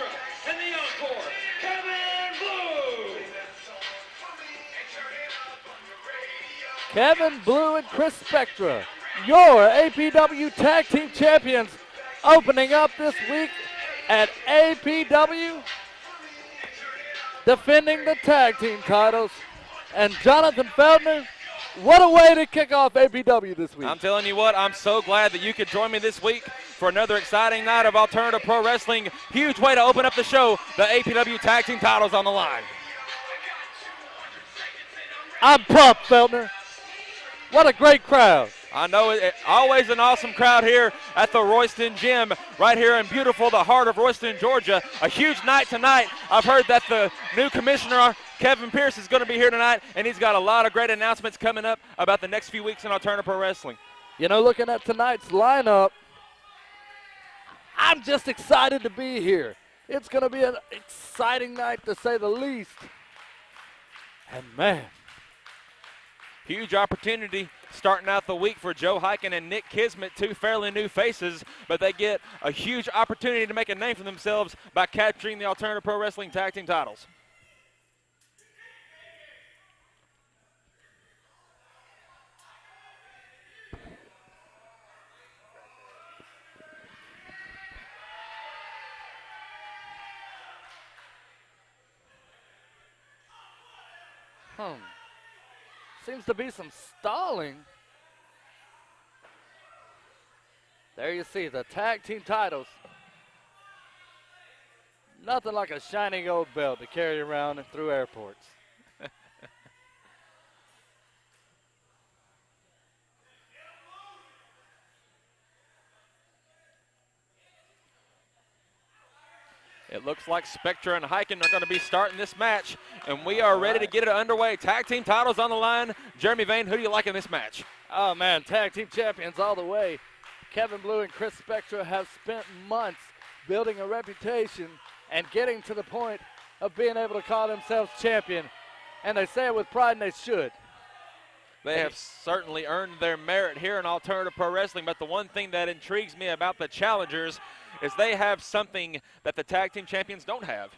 Spectra, and the encore, Kevin Blue. Kevin Blue and Chris Spectra, your APW Tag Team Champions, opening up this week at APW, defending the tag team titles. And Jonathan Feldner, what a way to kick off APW this week. I'm telling you what, I'm so glad that you could join me this week for another exciting night of alternative pro wrestling. Huge way to open up the show, the APW Tag Team titles on the line. I'm pumped, Feldner. What a great crowd. I know always an awesome crowd here at the Royston Gym, right here in beautiful, the heart of Royston, Georgia. A huge night tonight. I've heard that the new commissioner, Kevin Pierce, is going to be here tonight, and he's got a lot of great announcements coming up about the next few weeks in alternative pro wrestling. You know, looking at tonight's lineup, I'm just excited to be here. It's going to be an exciting night, to say the least. And, man, huge opportunity starting out the week for Joe Hiekin and Nick Kismet, two fairly new faces, but they get a huge opportunity to make a name for themselves by capturing the alternative pro wrestling tag team titles. Seems to be some stalling. There you see the tag team titles. Nothing like a shiny gold belt to carry around and through airports. It looks like Spectra and Hiekin are going to be starting this match, and we are ready to get it underway. Tag team titles on the line. Jeremy Vane, who do you like in this match? Oh, man, tag team champions all the way. Kevin Blue and Chris Spectra have spent months building a reputation and getting to the point of being able to call themselves champion, and they say it with pride, and they should. They have certainly earned their merit here in alternative pro wrestling, but the one thing that intrigues me about the challengers is they have something that the tag team champions don't have.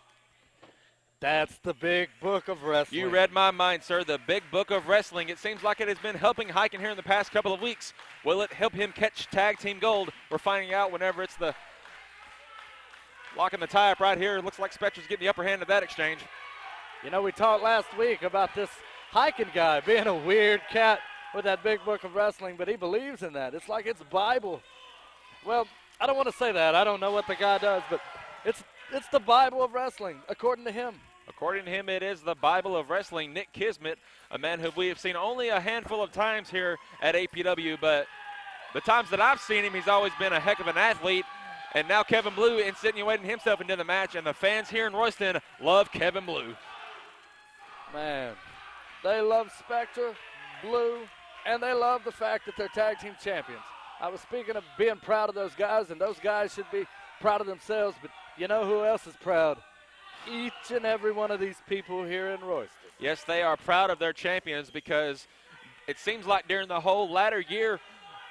That's the big book of wrestling. You read my mind, sir. The big book of wrestling. It seems like it has been helping Hiekin here in the past couple of weeks. Will it help him catch tag team gold? We're finding out whenever it's the locking the tie up right here. It looks like Spectra's getting the upper hand of that exchange. You know, we talked last week about this Hiekin guy being a weird cat with that big book of wrestling, but he believes in that. It's like it's Bible. Well, I don't want to say that. I don't know what the guy does, but it's the Bible of wrestling, according to him. According to him, it is the Bible of wrestling. Nick Kismet, a man who we have seen only a handful of times here at APW, but the times that I've seen him, he's always been a heck of an athlete. And now Kevin Blue insinuating himself into the match, and the fans here in Royston love Kevin Blue. Man, they love Spectra, Blue, and they love the fact that they're tag team champions. I was speaking of being proud of those guys, and those guys should be proud of themselves, but you know who else is proud? Each and every one of these people here in Royston. Yes, they are proud of their champions, because it seems like during the whole latter year,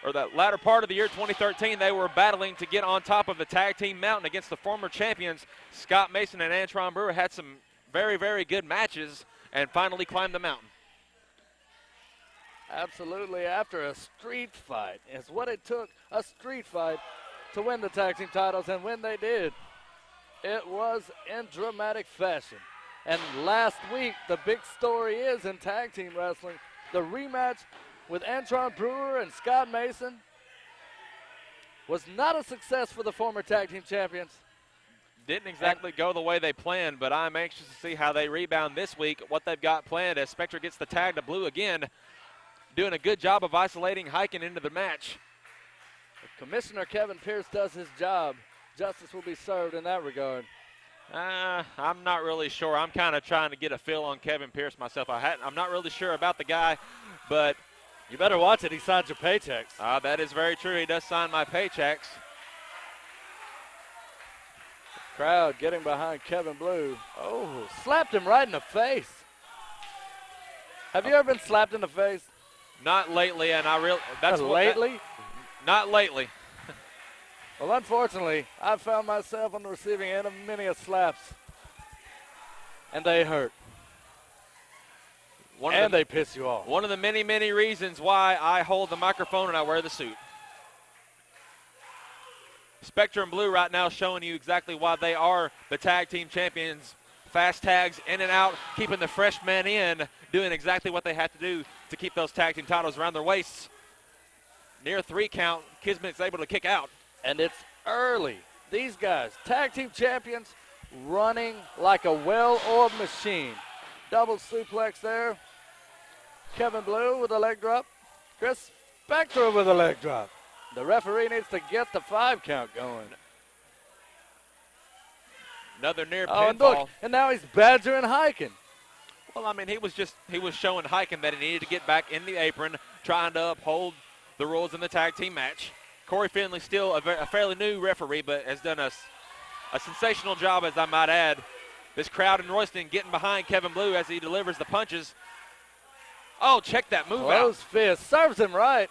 or the latter part of the year 2013, they were battling to get on top of the tag team mountain against the former champions. Scott Mason and Antron Brewer had some very, very good matches and finally climbed the mountain. Absolutely, after a street fight is what it took, a street fight, to win the tag team titles, and when they did, it was in dramatic fashion. And last week, the big story is in tag team wrestling, the rematch with Antron Brewer and Scott Mason was not a success for the former tag team champions. Didn't exactly go the way they planned, but I'm anxious to see how they rebound this week, what they've got planned as Spectra gets the tag to Blue again, doing a good job of isolating Hiekin into the match. If Commissioner Kevin Pierce does his job, justice will be served in that regard. I'm not really sure. I'm kind of trying to get a feel on Kevin Pierce myself. I'm not really sure about the guy, but you better watch it. He signs your paychecks. That is very true. He does sign my paychecks. Crowd getting behind Kevin Blue. Oh, slapped him right in the face. Have you ever been slapped in the face? Not lately, and I really. Lately? Not lately. Well, unfortunately, I found myself on the receiving end of many a slaps, and they hurt. They piss you off. One of the many, many reasons why I hold the microphone and I wear the suit. Spectra and Blue right now showing you exactly why they are the tag team champions. Fast tags in and out, keeping the fresh men in, doing exactly what they have to do to keep those tag team titles around their waists. Near 3 count, Kismet's able to kick out. And it's early. These guys, tag team champions, running like a well-oiled machine. Double suplex there. Kevin Blue with a leg drop. Chris Spectra with a leg drop. The referee needs to get the 5 count going. Another near Oh, and pinfall. look, and now he's badgering Hiekin. Well, I mean, he was showing Hiekin that he needed to get back in the apron, trying to uphold the rules in the tag team match. Corey Finley, still a fairly new referee, but has done a sensational job, as I might add. This crowd in Royston getting behind Kevin Blue as he delivers the punches. Oh, check that move out. Close fist. Serves him right.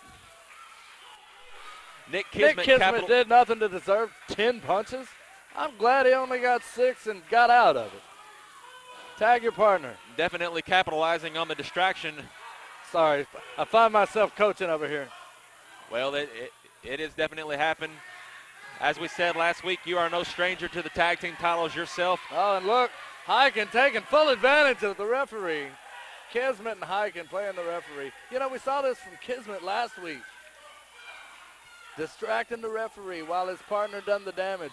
Nick Kismet did nothing to deserve 10 punches. I'm glad he only got 6 and got out of it. Tag your partner. definitely capitalizing on the distraction. Sorry, I find myself coaching over here. Well, it has definitely happened. As we said last week, you are no stranger to the tag team titles yourself. Oh, and look, Hiekin taking full advantage of the referee. Kismet and Hiekin playing the referee. You know, we saw this from Kismet last week. Distracting the referee while his partner done the damage.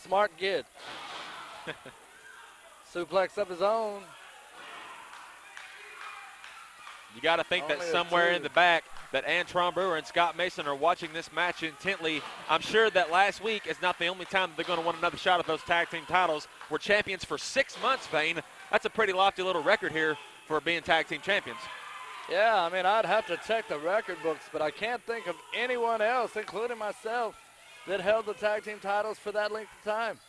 Smart kid. Suplex of his own. You got to think that somewhere in the back that Antron Brewer and Scott Mason are watching this match intently. I'm sure that last week is not the only time that they're going to want another shot at those tag team titles. We're champions for 6 months, Vane. That's a pretty lofty little record here for being tag team champions. Yeah, I mean, I'd have to check the record books, but I can't think of anyone else, including myself, that held the tag team titles for that length of time.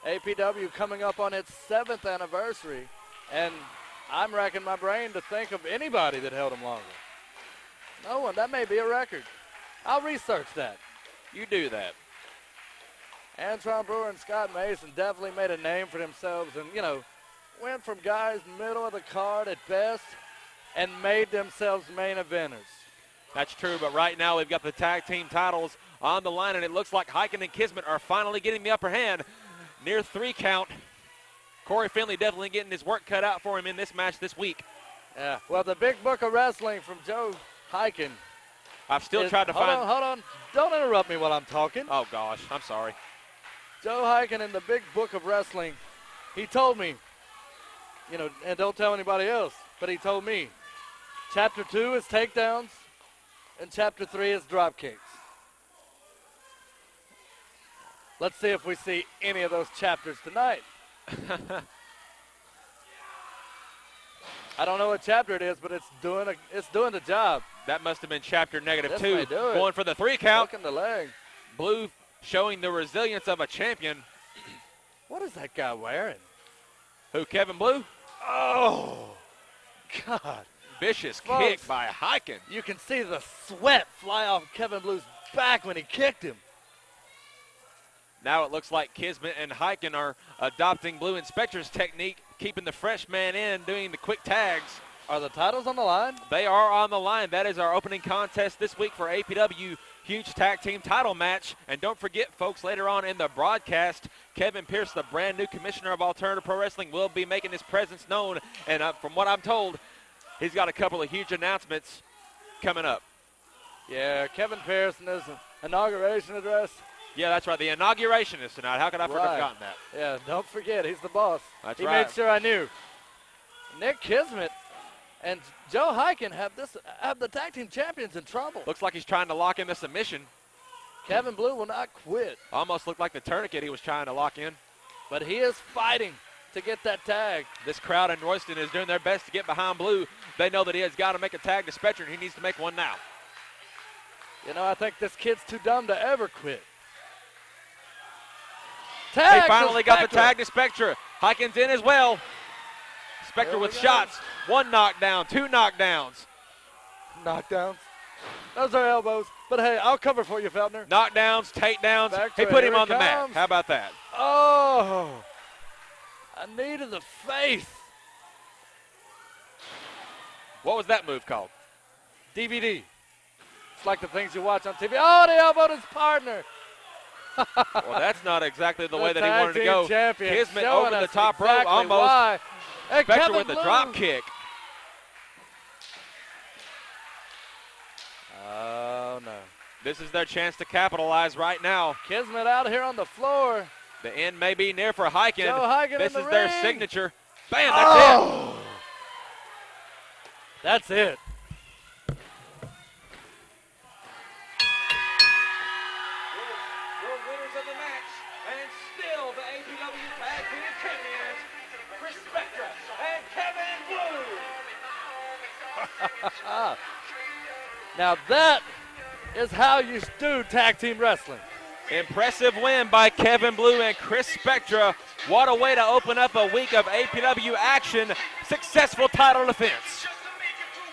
APW coming up on its 7th anniversary, and I'm racking my brain to think of anybody that held them longer. No one. That may be a record. I'll research that. You do that. Antron Brewer and Scott Mason definitely made a name for themselves and, you know, went from guys middle of the card at best and made themselves main eventers. That's true, but right now we've got the tag team titles on the line, and it looks like Hiekin and Kismet are finally getting the upper hand. Near 3 count. Corey Finley definitely getting his work cut out for him in this match this week. Yeah, well, the big book of wrestling from Joe Hiekin. I've still tried to find. Hold on. Don't interrupt me while I'm talking. Oh, gosh. I'm sorry. Joe Hiekin in the big book of wrestling, he told me, you know, and don't tell anybody else, but he told me, Chapter 2 is takedowns, and Chapter 3 is drop kicks. Let's see if we see any of those chapters tonight. I don't know what chapter it is, but it's doing the job. That must have been chapter This -2. may do it. Going for the 3 count. Looking the leg. Blue showing the resilience of a champion. What is that guy wearing? Who, Kevin Blue? Oh, God. Vicious Folks, kick by Hiekin. You can see the sweat fly off Kevin Blue's back when he kicked him. Now it looks like Kismet and Hiekin are adopting Blue and Spectra's technique, keeping the fresh man in, doing the quick tags. Are the titles on the line? They are on the line. That is our opening contest this week for APW huge tag team title match. And don't forget, folks, later on in the broadcast, Kevin Pierce, the brand new commissioner of Alternative Pro Wrestling, will be making his presence known. And from what I'm told, he's got a couple of huge announcements coming up. Yeah, Kevin Pierce in his inauguration address. Yeah, that's right. The inauguration is tonight. How could I have forgotten that? Yeah, don't forget, he's the boss. That's he right. made sure I knew. Nick Kismet and Joe Hiekin have the tag team champions in trouble. Looks like he's trying to lock in the submission. Kevin Blue will not quit. Almost looked like the tourniquet he was trying to lock in. But he is fighting to get that tag. This crowd in Royston is doing their best to get behind Blue. They know that he has got to make a tag to Spectra, and he needs to make one now. You know, I think this kid's too dumb to ever quit. Tag He finally got the Spectra. tag to Spectra. Hiekin's in as well. Spectra There we with go. shots. 1 knockdown, 2 knockdowns. Knockdowns. Those are elbows. But, hey, I'll cover for you, Feltner. Knockdowns, takedowns. Back He to put it. him Here on it the mat. comes. How about that? Oh, a knee to the face. What was that move called? DVD. It's like the things you watch on TV. Oh, he elbowed his partner. Well, that's not exactly the way that he tag wanted to team go. champion Kismet showing over the us top rope, exactly almost. why. And Spectra Kevin with the Blue. drop kick. Oh, no. This is their chance to capitalize right now. Kismet out here on the floor. The end may be near for Hiekin. Joe Hiekin This in is the their ring. signature. Bam, that's it. Oh! That's it. Your winners of the match, and still the APW Tag Team Champions, Chris Spectra and Kevin Blue. Now that is how you do tag team wrestling. Impressive win by Kevin Blue and Chris Spectra. What a way to open up a week of APW action. Successful title defense.